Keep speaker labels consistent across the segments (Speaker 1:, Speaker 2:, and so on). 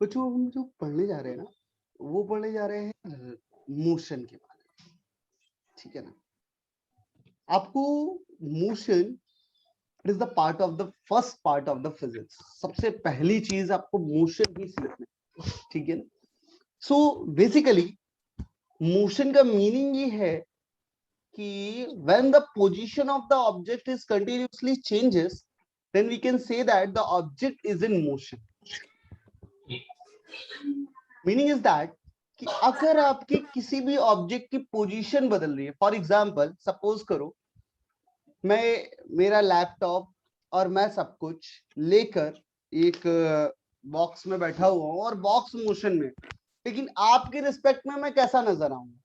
Speaker 1: बच्चों हम जो पढ़ने जा रहे हैं ना, वो पढ़ने जा रहे हैं मोशन के बारे में, ठीक है ना। आपको motion is the part of the first part of the physics. सबसे पहली चीज आपको मोशन ही सीखना है, ठीक है ना। सो बेसिकली मोशन का मीनिंग ये है कि when the position of the object is continuously changes, then we can say that the object is in motion. Meaning is that कि अगर आपकी किसी भी ऑब्जेक्ट की पोजीशन बदल रही है, फॉर एग्जांपल सपोज करो मैं मेरा लैपटॉप और मैं सब कुछ लेकर एक बॉक्स में बैठा हुआ हूं और बॉक्स मोशन में, लेकिन आपके रिस्पेक्ट में मैं कैसा नजर आऊंगा?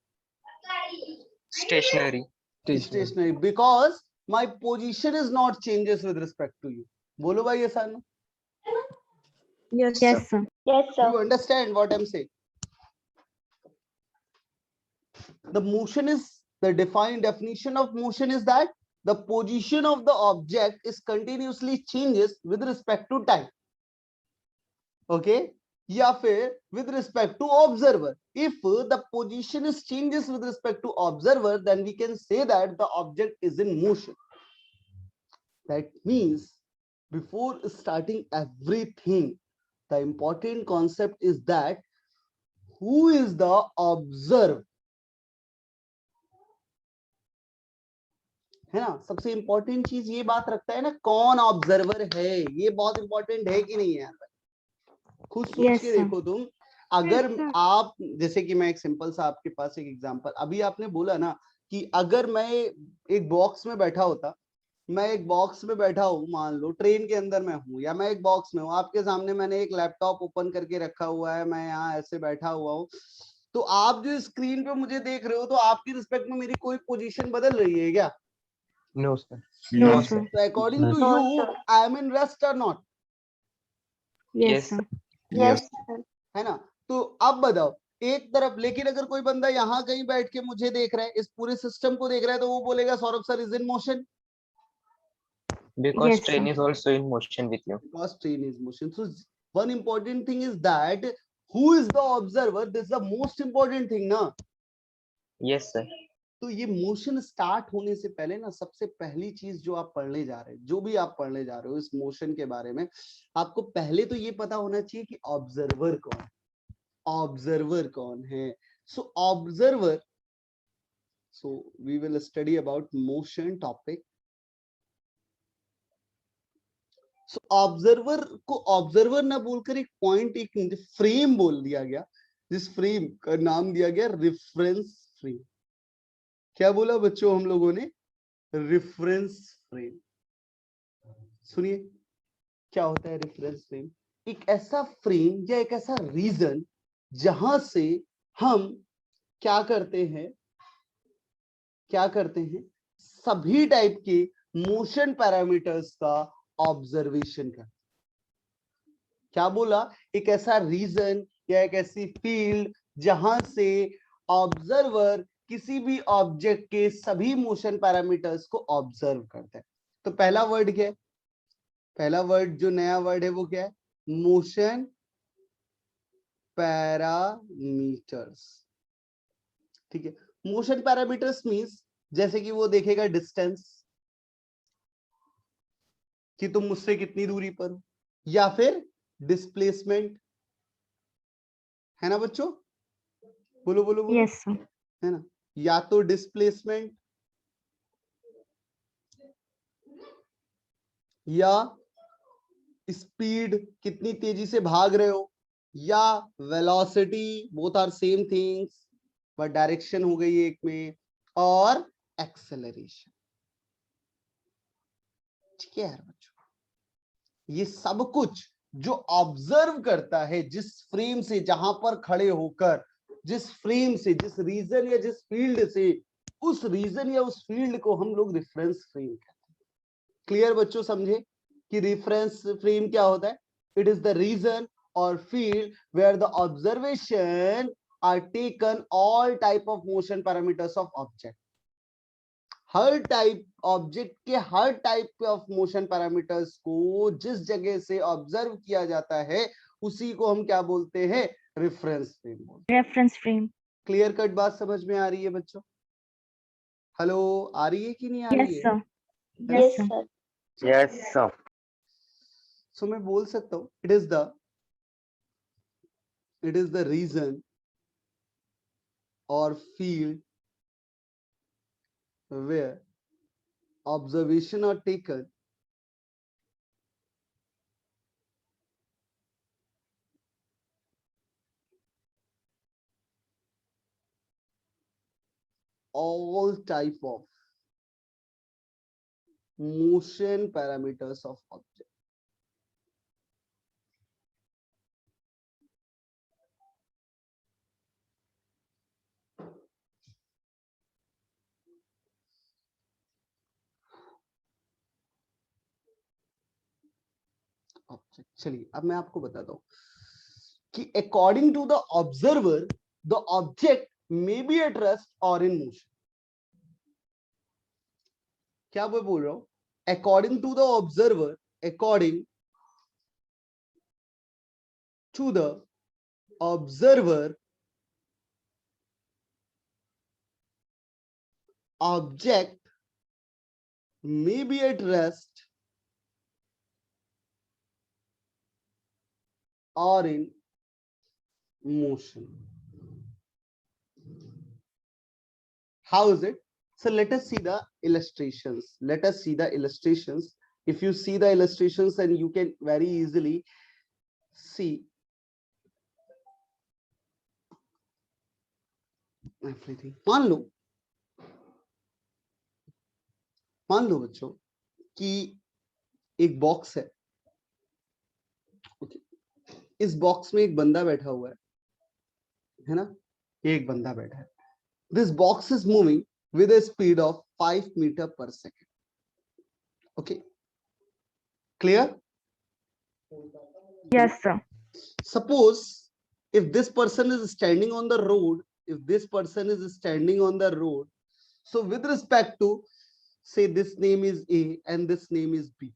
Speaker 2: Stationary.
Speaker 1: Stationary, because my position is not changes with respect to you. बोलो भाई ऐसा ना?
Speaker 3: Yes, sir.
Speaker 4: Yes, sir.
Speaker 1: You understand what I'm saying? The motion is, the defined definition of motion is that the position of the object is continuously changes with respect to time. Okay? या फिर with respect to observer. If the position is changes with respect to observer, then we can say that the object is in motion. That means before starting everything, the important concept is that who is the observer, है ना। सबसे important चीज ये बात रखता है ना, कौन ऑब्जर्वर है, ये बहुत इंपॉर्टेंट है कि नहीं है यार? खुद सोच के देखो तुम, अगर आप, जैसे कि मैं एक सिंपल सा आपके पास एक एग्जांपल, अभी आपने बोला ना कि अगर मैं एक बॉक्स में बैठा होता, मैं एक बॉक्स में बैठा हूँ, मान लो ट्रेन के अंदर मैं हूँ या मैं एक बॉक्स में हूँ, आपके सामने मैंने एक लैपटॉप ओपन करके रखा हुआ है, मैं यहाँ ऐसे बैठा हुआ हूँ, तो आप जो स्क्रीन पे मुझे देख रहे हो, तो आपकी रिस्पेक्ट में मेरी कोई पोजीशन बदल रही है क्या?
Speaker 2: No sir.
Speaker 3: No, sir.
Speaker 1: So according to
Speaker 4: No,
Speaker 1: you,
Speaker 4: sir.
Speaker 1: I am in rest or not?
Speaker 3: Yes, sir.
Speaker 4: Yes, sir.
Speaker 1: है ना। तो अब बताओ, एक तरफ, लेकिन अगर कोई बंदा यहाँ कहीं बैठ के मुझे देख रहा है, इस पूरे सिस्टम को देख रहा है, तो वो बोलेगा Saurabh sir is in motion,
Speaker 2: Because
Speaker 3: Yes,
Speaker 2: train
Speaker 3: sir.
Speaker 2: is also in motion with you.
Speaker 1: because train is motion. So one important thing is that who is the observer, this is the most important thing ना।
Speaker 2: Yes sir.
Speaker 1: तो ये motion start होने से पहले ना, सबसे पहली चीज जो आप पढ़ने जा रहे हैं, जो भी आप पढ़ने जा रहे हो इस मोशन के बारे में, आपको पहले तो ये पता होना चाहिए कि ऑब्जर्वर कौन है। ऑब्जर्वर कौन है? So observer, so we will study about motion topic. So observer को ऑब्जर्वर ना बोलकर एक पॉइंट, एक फ्रेम बोल दिया गया, जिस फ्रेम का नाम दिया गया रेफरेंस फ्रेम। क्या बोला बच्चों हम लोगों ने? Reference frame. सुनिए क्या होता है रेफरेंस फ्रेम। एक ऐसा फ्रेम या एक ऐसा रीजन जहां से हम क्या करते हैं, सभी टाइप के मोशन पैरामीटर्स का ऑब्जर्वेशन करते। क्या बोला? एक ऐसा रीजन या एक ऐसी फील्ड जहां से ऑब्जर्वर किसी भी ऑब्जेक्ट के सभी मोशन पैरामीटर्स को ऑब्जर्व करता है। तो पहला वर्ड क्या है? पहला वर्ड जो नया वर्ड है वो क्या है? Motion parameters. ठीक है, मोशन पैरामीटर्स मींस जैसे कि वो देखेगा डिस्टेंस, कि तुम मुझसे कितनी दूरी पर हो, या फिर डिस्प्लेसमेंट, है ना बच्चों? बोलो बोलो बोलो।
Speaker 3: Yes, sir.
Speaker 1: है ना, या तो डिस्प्लेसमेंट या स्पीड, कितनी तेजी से भाग रहे हो, या velocity, both are same things but direction हो गई एक में, और एक्सेलरेशन। ठीक है यार बच्चों, ये सब कुछ जो ऑब्जर्व करता है जिस फ्रेम से, जहां पर खड़े होकर, जिस फ्रेम से, जिस रीजन या जिस फील्ड से, उस रीजन या उस फील्ड को हम लोग रेफरेंस फ्रेम कहते हैं। क्लियर बच्चों? समझे कि रेफरेंस फ्रेम क्या होता है? इट इज द रीजन और field where the observation are taken all type of motion parameters of object. हर टाइप ऑब्जेक्ट के हर टाइप ऑफ मोशन पैरामीटर्स को जिस जगह से ऑब्जर्व किया जाता है, उसी को हम क्या बोलते हैं, रेफरेंस फ्रेम बोलते
Speaker 3: Reference frame.
Speaker 1: हैं। क्लियर कट बात समझ में आ रही है बच्चों? हेलो, आ रही है कि नहीं आ रही
Speaker 3: Yes,
Speaker 1: है?
Speaker 3: sir. Yes, sir.
Speaker 2: Yes, sir.
Speaker 1: सो मैं बोल सकता हूँ इट इज द रीजन और field where observation are taken all type of motion parameters of object. Object. चलिए अब मैं आपको बताता हूँ कि according to the observer the object may be at rest or in motion. क्या मैं बोल रहा हूँ? According to the observer, according to the observer, object may be at rest or in motion. How is it? So let us see the illustrations. Let us see the illustrations. If you see the illustrations, then you can very easily see everything. मान लो बच्चों कि एक box है. Okay. इस box में एक बंदा बैठा हुआ है ना? एक बंदा बैठा है. This box is moving with a speed of 5 meters per second. Okay. Clear?
Speaker 3: Yes, sir.
Speaker 1: Suppose if this person is standing on the road, so with respect to say this name is A and this name is B.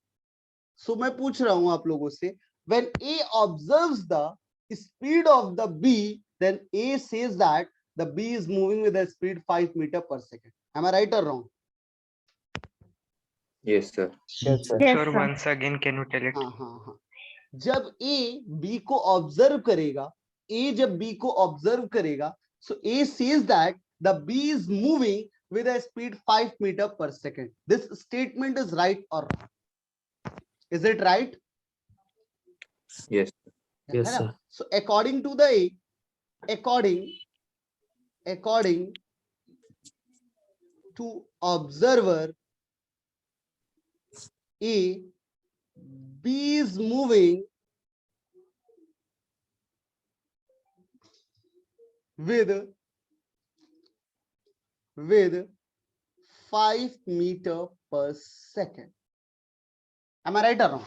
Speaker 1: So मैं पूछ रहा हूं आप लोगों से, when A observes the speed of the B, then A says that the B is moving with a speed 5 meters per second. Am I right or wrong?
Speaker 4: Yes, sir.
Speaker 2: Yes, sir.
Speaker 3: Yes,
Speaker 5: Sir,
Speaker 3: sir.
Speaker 5: once again, can you tell it?
Speaker 1: हाँ. जब A B को observe करेगा, so A says that the B is moving with a speed 5 meters per second. This statement is right or wrong? Is it right?
Speaker 4: Yes.
Speaker 1: है ना? So according to the A, according to observer A, B is moving with 5 meters per second. Am I right or wrong?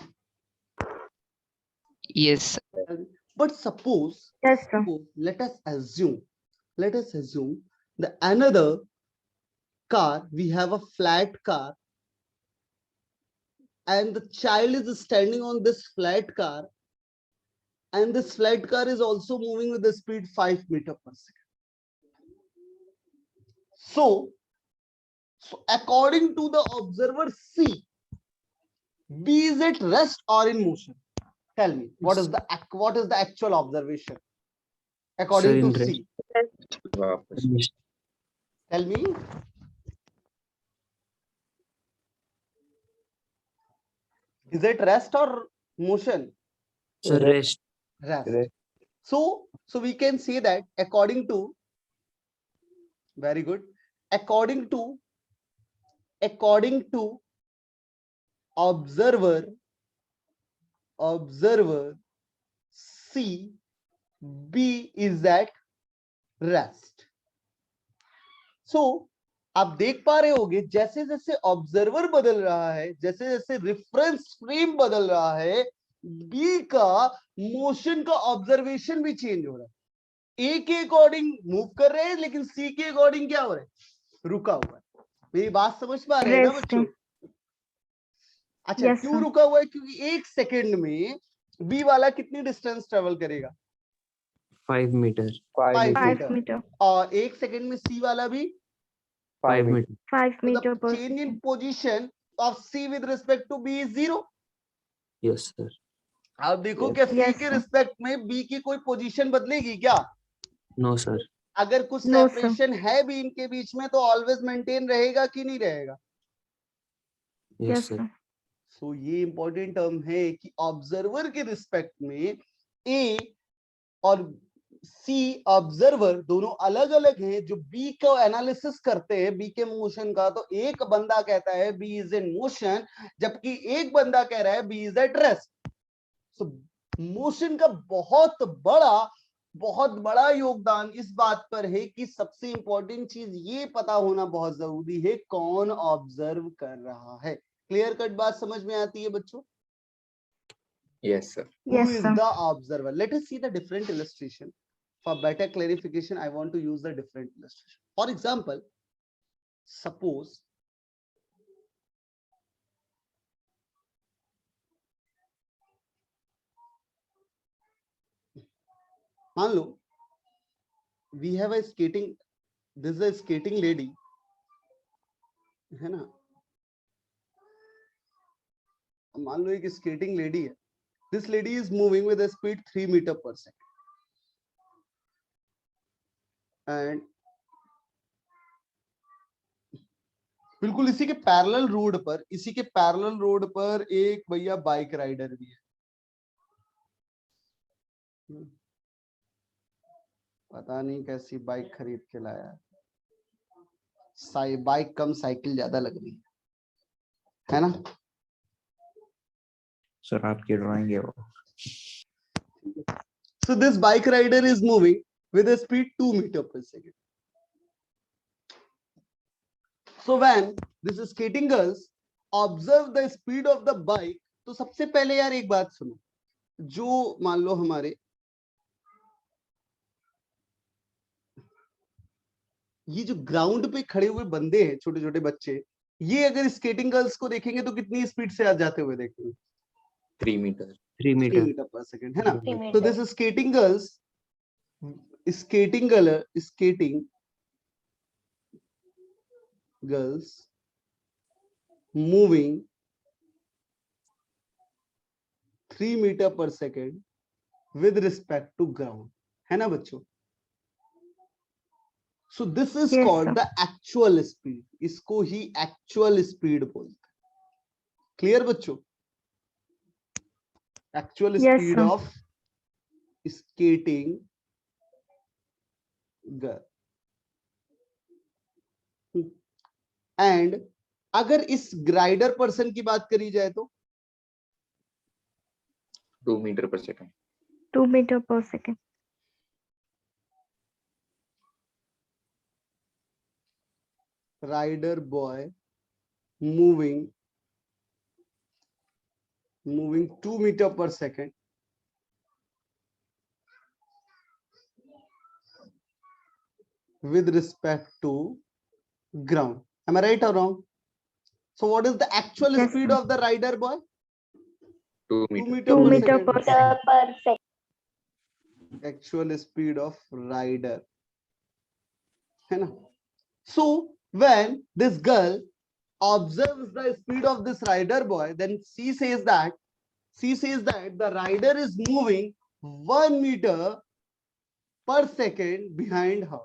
Speaker 5: Yes.
Speaker 1: But suppose,
Speaker 3: Yes, sir.
Speaker 1: let us assume the another car, we have a flat car, and the child is standing on this flat car, and this flat car is also moving with the speed 5 meters per second. So according to the observer C, B is at rest or in motion? Tell me, what is the actual observation according to C?
Speaker 4: वापस.
Speaker 1: Tell me. Is it rest or motion?
Speaker 5: Rest.
Speaker 1: Rest.
Speaker 2: Rest.
Speaker 1: So we can say that according to, very good, according to observer C, B is at rest. So आप देख पा रहे होगे जैसे जैसे observer बदल रहा है, जैसे जैसे रेफरेंस फ्रेम बदल रहा है, बी का मोशन का ऑब्जर्वेशन भी चेंज हो रहा है. ए के अकॉर्डिंग मूव कर रहे हैं, लेकिन सी के अकॉर्डिंग क्या हो रहा है, रुका हुआ है. मेरी बात समझ पा रहे हैं ना बच्चों? अच्छा,
Speaker 3: Yes,
Speaker 1: क्यों
Speaker 3: sir.
Speaker 1: रुका हुआ है? क्योंकि 1 सेकेंड में बी वाला कितनी डिस्टेंस ट्रेवल करेगा?
Speaker 5: 5 meter.
Speaker 2: 5
Speaker 1: 5
Speaker 3: 5
Speaker 1: मीटर।
Speaker 3: meter.
Speaker 1: और 1 सेकंड में सी वाला भी
Speaker 5: 5 meter.
Speaker 3: 5 meter
Speaker 1: the
Speaker 3: per
Speaker 1: change in
Speaker 3: second.
Speaker 1: position of C with respect to B is 0।
Speaker 5: Yes, sir.
Speaker 1: आप देखो
Speaker 2: Yes.
Speaker 1: क्या C
Speaker 3: Yes,
Speaker 1: के
Speaker 3: sir.
Speaker 1: रिस्पेक्ट में B की कोई पोजीशन बदलेगी क्या?
Speaker 5: No, sir.
Speaker 1: अगर कुछ
Speaker 3: No, sir.
Speaker 1: सेपरेशन है भी इनके बीच में तो ऑलवेज मेंटेन रहेगा कि नहीं रहेगा?
Speaker 5: Yes,
Speaker 3: Yes,
Speaker 5: sir.
Speaker 3: sir.
Speaker 1: सो ये इंपॉर्टेंट टर्म है कि ऑब्जर्वर के रिस्पेक्ट में ए और सी ऑब्जर्वर दोनों अलग अलग हैं। जो बी को एनालिसिस करते हैं बी के मोशन का, तो एक बंदा कहता है बी इज इन मोशन, जबकि एक बंदा कह रहा है B is at rest. So motion का बहुत बड़ा योगदान इस बात पर है कि सबसे इंपॉर्टेंट चीज ये पता होना बहुत जरूरी है कौन ऑब्जर्व कर रहा है। क्लियर कट बात समझ में आती है बच्चों?
Speaker 4: Yes, sir.
Speaker 1: Who
Speaker 3: Yes,
Speaker 1: is
Speaker 3: sir.
Speaker 1: the observer? Let us see the different illustration. For better clarification, I want to use the different illustration. For example, suppose मान लो we have a skating, this is a skating lady, है ना? मान लो एक skating lady है. This lady is moving with a speed 3 meter per second. And बिल्कुल इसी के parallel road पर एक भैया बाइक राइडर भी है। पता नहीं कैसी बाइक खरीद के लाया है। बाइक कम साइकिल ज्यादा लग रही है ना?
Speaker 4: सर आपकी ड्राइंग है वो।
Speaker 1: So this bike rider is moving with a speed 2 meter per second. So when this skating girls observe the speed of the bike, तो सबसे पहले यार एक बात सुनो, जो मान लो हमारे ये जो ग्राउंड पे खड़े हुए बंदे हैं, छोटे छोटे बच्चे, ये अगर स्केटिंग गर्ल्स को देखेंगे तो कितनी स्पीड से आ जाते हुए देखेंगे?
Speaker 4: 3 meter.
Speaker 5: 3
Speaker 1: 3
Speaker 5: meter.
Speaker 1: मीटर पर सेकंड, है ना? तो this skating girls moving 3 meter per second with respect to ground, है ना बच्चों? So this is
Speaker 3: Yes,
Speaker 1: called
Speaker 3: sir.
Speaker 1: the actual speed. इसको ही actual speed बोलते हैं। क्लियर बच्चों? Actual
Speaker 3: Yes,
Speaker 1: speed
Speaker 3: sir.
Speaker 1: of skating girl. And अगर इस glider person की बात करी जाए तो
Speaker 4: 2 meter per second.
Speaker 3: 2 meter per second.
Speaker 1: rider boy moving 2 meter per second with respect to ground. Am I right or wrong? So what is the actual
Speaker 3: Yes,
Speaker 1: speed
Speaker 3: sir.
Speaker 1: of the rider boy?
Speaker 4: 2
Speaker 1: 2
Speaker 4: meter.
Speaker 1: meter
Speaker 3: 2
Speaker 1: per
Speaker 3: meter
Speaker 1: second.
Speaker 3: per second.
Speaker 1: Actual speed of rider, है ना? So when this girl observes the speed of this rider boy, then she says that the rider is moving 1 meter per second behind her.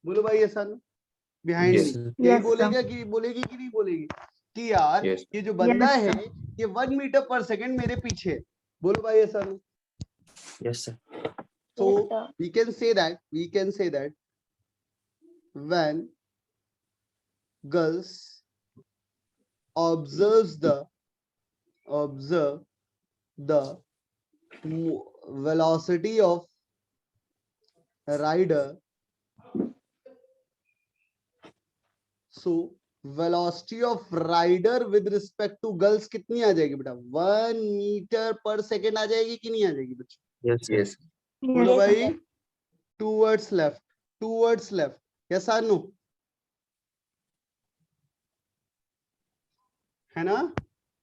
Speaker 1: बोलो भाई ऐसा ना? Behind
Speaker 4: Yes.
Speaker 1: me.
Speaker 5: sir.
Speaker 1: यही
Speaker 3: Yes,
Speaker 1: बोलेगा कि बोलेगी कि नहीं बोलेगी कि यार
Speaker 4: Yes.
Speaker 1: ये जो बंदा
Speaker 3: Yes,
Speaker 1: है
Speaker 3: sir.
Speaker 1: ये 1 मीटर पर सेकंड मेरे पीछे है। बोलो भाई ऐसा ना?
Speaker 5: Yes, sir.
Speaker 1: So we can say that when girls observe the velocity of rider, so velocity of rider with respect to girls कितनी आ जाएगी बेटा? 1 मीटर पर सेकेंड आ जाएगी कि नहीं आ जाएगी बच्चों?
Speaker 5: Yes, sir.
Speaker 4: Yes.
Speaker 1: बोलो
Speaker 3: Yes,
Speaker 1: भाई
Speaker 3: sir.
Speaker 1: towards left. Yes or no? है ना?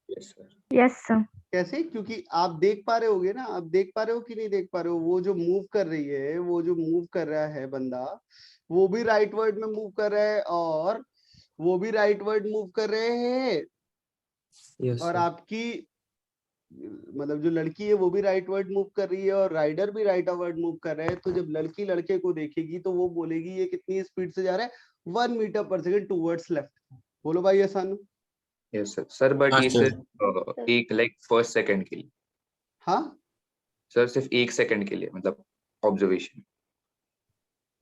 Speaker 4: Yes, sir.
Speaker 3: Yes, sir.
Speaker 1: कैसे? क्योंकि आप देख पा रहे होगे ना, आप देख पा रहे हो कि नहीं देख पा रहे हो? वो जो मूव कर रही है, वो जो मूव कर रहा है बंदा, वो भी राइट वर्ड में मूव कर रहा है और वो भी राइट वर्ड मूव कर रहे हैं।
Speaker 5: Yes,
Speaker 1: और
Speaker 5: sir.
Speaker 1: आपकी मतलब जो लड़की है वो भी राइट वर्ड मूव कर रही है और राइडर भी राइट वर्ड मूव कर रहा है। तो जब लड़की लड़के को देखेगी तो वो बोलेगी ये कितनी स्पीड से जा रहा है, 1 मीटर पर सेकंड टूवर्ड्स लेफ्ट। बोलो भाई आसान।
Speaker 4: Yes sir. सर बट
Speaker 5: हाँ,
Speaker 4: ये
Speaker 5: sir.
Speaker 4: सिर्फ एक लाइक फर्स्ट सेकंड के लिए
Speaker 1: हाँ
Speaker 4: सर, सिर्फ 1 सेकंड के लिए, मतलब ऑब्जर्वेशन।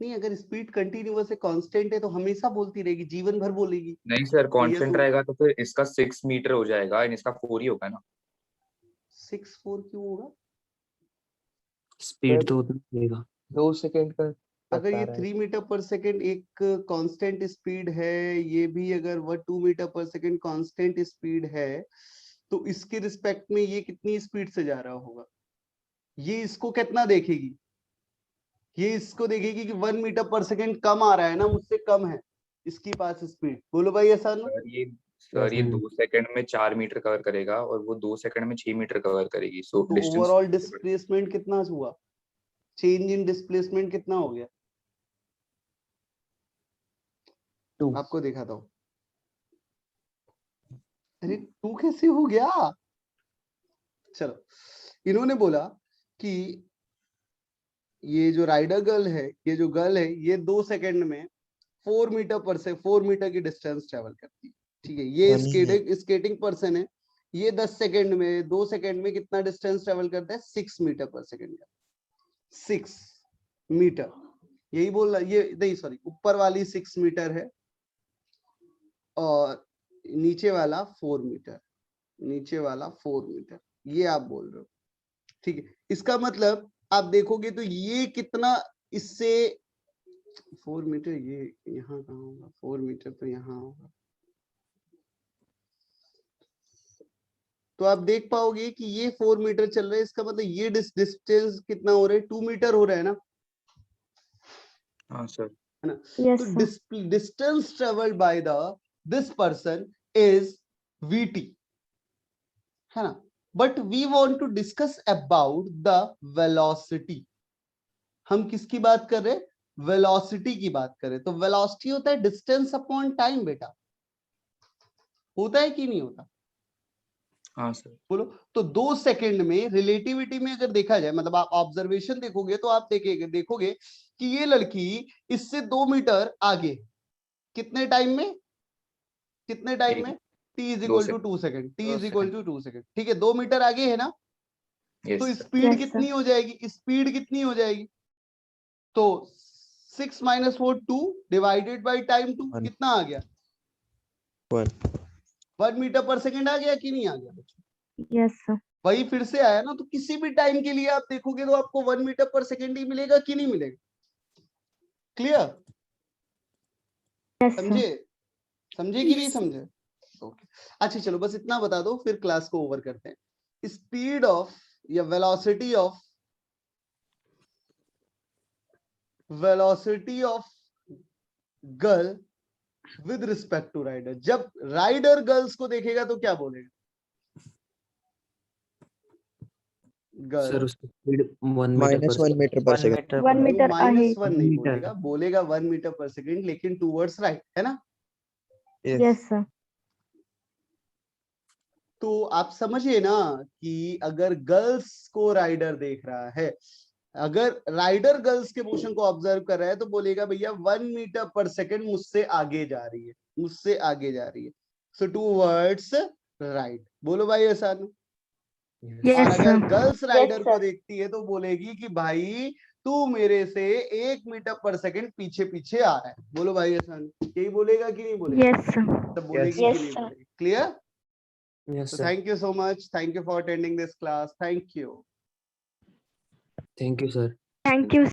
Speaker 1: नहीं, अगर स्पीड कंटिन्यूअस है, कांस्टेंट है तो हमेशा बोलती रहेगी, जीवन भर बोलेगी।
Speaker 4: नहीं सर,
Speaker 1: तो ये
Speaker 4: कांस्टेंट रहेगा तो फिर इसका 6 मीटर हो जाएगा और इसका 4 ही होगा ना।
Speaker 1: 6-4 क्यों होगा?
Speaker 5: Speed तो उतना रहेगा.
Speaker 2: 2 सेकंड का
Speaker 1: अगर
Speaker 2: बता
Speaker 1: ये
Speaker 2: रहा है।
Speaker 1: 3 मीटर पर सेकंड एक कांस्टेंट स्पीड है, ये भी अगर वह 2 मीटर पर सेकंड कांस्टेंट स्पीड है, तो इसके रिस्पेक्ट में ये कितनी स्पीड से जा रहा होगा? ये इसको कितना देखेगी? ये इसको देखेगी कि 1 मीटर पर सेकंड कम आ रहा है ना, मुझसे कम है इसकी पास स्पीड। बोलो भाई ऐसा ना?
Speaker 4: सर ये
Speaker 5: Yes,
Speaker 4: 2 सेकंड में 4 मीटर कवर करेगा और वो 2 सेकंड में 6 मीटर कवर करेगी। सो
Speaker 1: तो
Speaker 4: डिस्टेंस
Speaker 1: ओवरऑल डिस्प्लेसमेंट कितना हुआ? चेंज इन डिस्प्लेसमेंट कितना हो गया?
Speaker 2: 2
Speaker 1: आपको दिखाता हूं। अरे 2 कैसे हो गया? चलो, इन्होंने बोला कि ये जो राइडर गर्ल है, ये जो गर्ल है, ये 2 सेकंड में 4 मीटर पर से 4 मीटर की डिस्टेंस ट्रेवल करती है। ठीक है, ये स्केटिंग पर्सन है, ये 10 सेकंड में 2 सेकंड में कितना डिस्टेंस ट्रेवल करता है? 6 मीटर पर सेकंड का। 6 मीटर, यही बोल रहा, ये नहीं सॉरी, ऊपर वाली 6 मीटर है और नीचे वाला 4 मीटर, नीचे वाला 4 मीटर, ये आप बोल रहे हो। ठीक है, इसका मतलब आप देखोगे तो ये कितना इससे 4 मीटर, ये यहाँ कहाँ होगा? 4 मीटर तो यहाँ होगा। तो आप देख पाओगे कि ये 4 मीटर चल रहा है, इसका मतलब ये डिस्टेंस कितना हो रहा है? 2 मीटर हो रहा है ना,
Speaker 4: हाँ सर।
Speaker 1: है ना?
Speaker 3: Yes,
Speaker 1: तो
Speaker 3: sir.
Speaker 1: Distance travelled by the this person is VT, है ना? But we want to discuss about the velocity. हम किसकी बात कर रहे हैं? वेलोसिटी की बात कर रहे हैं। तो वेलोसिटी होता है डिस्टेंस अपॉन टाइम बेटा, होता है कि नहीं होता?
Speaker 4: हाँ सर।
Speaker 1: बोलो। तो 2 सेकंड में रिलेटिविटी में अगर देखा जाए, मतलब आप ऑब्जर्वेशन देखोगे तो आप देखोगे कि ये लड़की इससे 2 मीटर आगे, कितने टाइम में? कितने टाइम में? t is equal to 2 second, t is equal to 2 second. ठीक है, 2 मीटर आगे है ना? तो
Speaker 4: यस सर।
Speaker 1: स्पीड
Speaker 3: Yes,
Speaker 1: कितनी
Speaker 3: sir.
Speaker 1: हो जाएगी? स्पीड कितनी हो जाएगी? तो 6 - 4 2 डिवाइडेड बाई टाइम 2 कितना आ गया? 1 मीटर पर सेकंड आ गया कि नहीं आ गया?
Speaker 3: Yes, sir.
Speaker 1: वही फिर से आया ना। तो किसी भी टाइम के लिए आप देखोगे तो आपको 1 मीटर पर सेकंड ही मिलेगा कि नहीं मिलेगा? क्लियर?
Speaker 3: Yes, sir.
Speaker 1: समझे? समझे कि नहीं समझे? ओके, अच्छा चलो बस इतना बता दो, फिर क्लास को ओवर करते हैं। स्पीड ऑफ या velocity of girl with respect to rider. जब राइडर गर्ल्स को देखेगा तो क्या बोलेगा? गर्ल
Speaker 5: Sir, उसकी speed 1 meter per
Speaker 2: -1 मीटर पर सेकंड।
Speaker 3: 1 meter
Speaker 1: -1
Speaker 3: ahead.
Speaker 1: नहीं
Speaker 5: मीटर।
Speaker 1: बोलेगा, बोलेगा 1 मीटर पर सेकंड, लेकिन टूवर्ड्स राइट, है ना?
Speaker 3: Yes, sir.
Speaker 1: तो आप समझिए ना कि अगर गर्ल्स को राइडर देख रहा है, अगर राइडर गर्ल्स के मोशन को ऑब्जर्व कर रहा है, तो बोलेगा भैया 1 मीटर पर सेकंड मुझसे आगे जा रही है, मुझसे आगे जा रही है। So towards right. बोलो भाई ऐसा ना? और
Speaker 3: Yes,
Speaker 1: अगर
Speaker 3: sir.
Speaker 1: गर्ल्स राइडर को देखती है तो बोलेगी कि भाई तू मेरे से 1 मीटर पर सेकंड पीछे पीछे आ रहा है। बोलो भाई ऐसा ना? यही बोलेगा कि नहीं बोलेगा?
Speaker 3: Yes, sir.
Speaker 1: तब बोलेगी
Speaker 3: Yes,
Speaker 1: कि नहीं
Speaker 3: sir.
Speaker 1: बोलेगी? Clear?
Speaker 5: Yes,
Speaker 1: So
Speaker 5: sir.
Speaker 1: thank you so much. Thank you for attending this class. Thank you.
Speaker 5: Thank you, sir.
Speaker 3: Thank you,